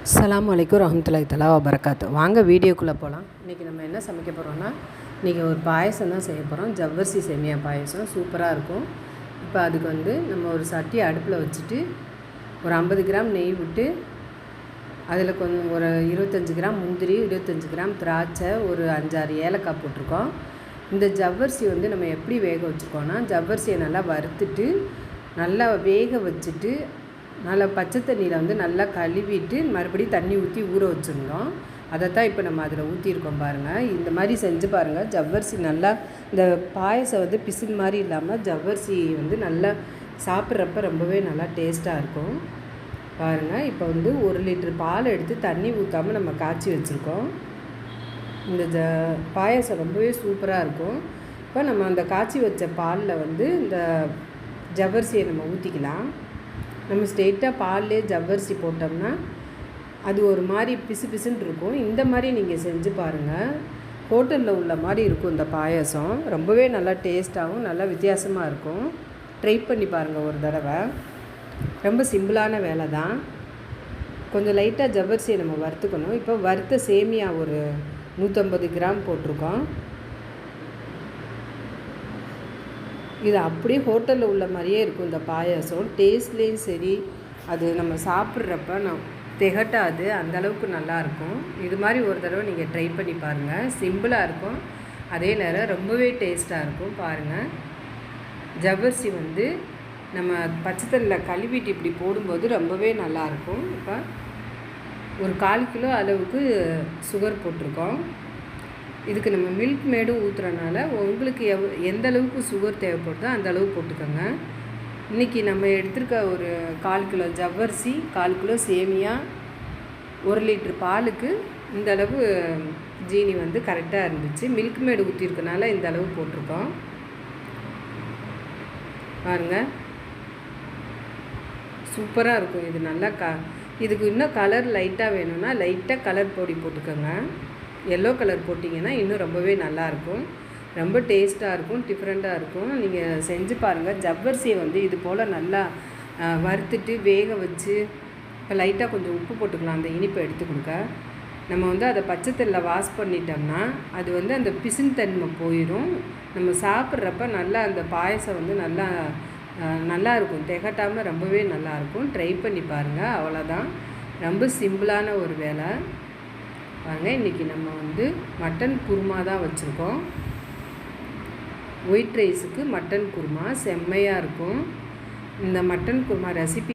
அஸ்ஸலாமு அலைக்கும் ரஹ்மத்துல்லாஹி தஆலா வபரகாத்து. வாங்க வீடியோக்குள்ளே போகலாம். இன்றைக்கி நம்ம என்ன சமைக்க போகிறோன்னா, இன்றைக்கி ஒரு பாயசம் தான் செய்ய போகிறோம். ஜவ்வரிசி சேமியா பாயசம் சூப்பராக இருக்கும். இப்போ அதுக்கு நம்ம ஒரு சட்டி அடுப்பில் வச்சுட்டு ஒரு 50 கிராம் நெய் விட்டு அதில் கொஞ்சம் ஒரு 25 கிராம் முந்திரி, 25 கிராம் திராட்சை, ஒரு 5-6 ஏலக்காய் போட்டிருக்கோம். இந்த ஜவ்வரிசி நம்ம எப்படி வேக வச்சுருக்கோன்னா, ஜவ்வரிசியை நல்லா வறுத்துட்டு நல்லா வேக வச்சுட்டு நல்லா பச்சை தண்ணியில் நல்லா கழுவிட்டு மறுபடியும் தண்ணி ஊற்றி ஊற வச்சுருந்தோம். அதைத்தான் இப்போ நம்ம அதில் ஊற்றிருக்கோம் பாருங்கள். இந்த மாதிரி செஞ்சு பாருங்கள். ஜவ்வரிசி நல்லா இந்த பாயசம் பிசின் மாதிரி இல்லாமல் ஜவ்வரிசி நல்லா சாப்பிட்றப்ப ரொம்பவே நல்லா டேஸ்ட்டாக இருக்கும் பாருங்கள். இப்போ 1 லிட்டர் பால் எடுத்து தண்ணி ஊற்றாமல் நம்ம காய்ச்சி வச்சுருக்கோம். இந்த பாயசம் ரொம்பவே சூப்பராக இருக்கும். இப்போ நம்ம அந்த காய்ச்சி வச்ச பாலில் இந்த ஜவ்வரிசியை நம்ம ஊற்றிக்கலாம். நம்ம ஸ்ட்ரெயிட்டாக பால்லே ஜவ்வரிசி போட்டோம்னா அது ஒரு மாதிரி பிசு பிசுன்னு இருக்கும். இந்த மாதிரி நீங்கள் செஞ்சு பாருங்கள். ஹோட்டலில் உள்ள மாதிரி இருக்கும் இந்த பாயசம். ரொம்பவே நல்லா டேஸ்ட்டாகவும் நல்லா வித்தியாசமாக இருக்கும். ட்ரை பண்ணி பாருங்கள் ஒரு தடவை. ரொம்ப சிம்பிளான வேலை தான். கொஞ்சம் லைட்டாக ஜவ்வரிசியை நம்ம வறுத்துக்கணும். இப்போ வறுத்த சேமியா ஒரு 150 கிராம் போட்டிருக்கோம். இது அப்படியே ஹோட்டலில் உள்ள மாதிரியே இருக்கும் இந்த பாயாசம். டேஸ்ட்லேயும் சரி, அது நம்ம சாப்பிட்றப்ப திகட்டாது, அந்தளவுக்கு நல்லாயிருக்கும். இது மாதிரி ஒரு தடவை நீங்கள் ட்ரை பண்ணி பாருங்கள். சிம்பிளாக இருக்கும், அதே நேரம் ரொம்பவே டேஸ்ட்டாக இருக்கும். பாருங்கள், ஜவ்வரிசி நம்ம பச்சை தண்ணியில் கழுவிட்டு இப்படி போடும்போது ரொம்பவே நல்லாயிருக்கும். இப்போ ஒரு 1/4 கிலோ அளவுக்கு சுகர் போட்டிருக்கோம். இதுக்கு நம்ம மில்க் மேடும் ஊற்றுறனால உங்களுக்கு எந்த அளவுக்கு சுகர் தேவைப்படுதோ அந்த அளவு போட்டுக்கோங்க. இன்றைக்கி நம்ம எடுத்துருக்க ஒரு 1/4 கிலோ ஜவ்வரிசி, 1/4 கிலோ சேமியா, 1 லிட்டர் பாலுக்கு இந்த அளவு ஜீனி கரெக்டாக இருந்துச்சு. மில்க் மேடு ஊற்றிருக்கனால இந்த அளவு போட்டிருக்கோம் பாருங்கள். சூப்பராக இருக்கும் இது. நல்லா இதுக்கு இன்னும் கலர் லைட்டாக வேணும்னா லைட்டாக கலர் பொடி போட்டுக்கோங்க. எல்லோ கலர் போட்டிங்கன்னா இன்னும் ரொம்பவே நல்லாயிருக்கும். ரொம்ப டேஸ்ட்டாக இருக்கும், டிஃப்ரெண்ட்டாக இருக்கும். நீங்கள் செஞ்சு பாருங்கள். ஜவ்வரிசியை இது போல் நல்லா வறுத்துட்டு வேக வச்சு இப்போ லைட்டாக கொஞ்சம் உப்பு போட்டுக்கலாம் அந்த இனிப்பை எடுத்து கொடுக்க. நம்ம அதை பச்சை தண்ணியில் வாஷ் பண்ணிட்டோம்னா அது அந்த பிசின் தன்மை போயிடும். நம்ம சாப்பிட்றப்ப நல்லா அந்த பாயசம் நல்லா இருக்கும், திகட்டாமல் ரொம்பவே நல்லாயிருக்கும். ட்ரை பண்ணி பாருங்கள். அவ்வளோதான், ரொம்ப சிம்பிளான ஒரு வேலை பாருங்கள். இன்றைக்கி நம்ம மட்டன் குருமா தான் வச்சுருக்கோம். ஒயிட் ரைஸுக்கு மட்டன் குருமா செம்மையாக இருக்கும். இந்த மட்டன் குருமா ரெசிபி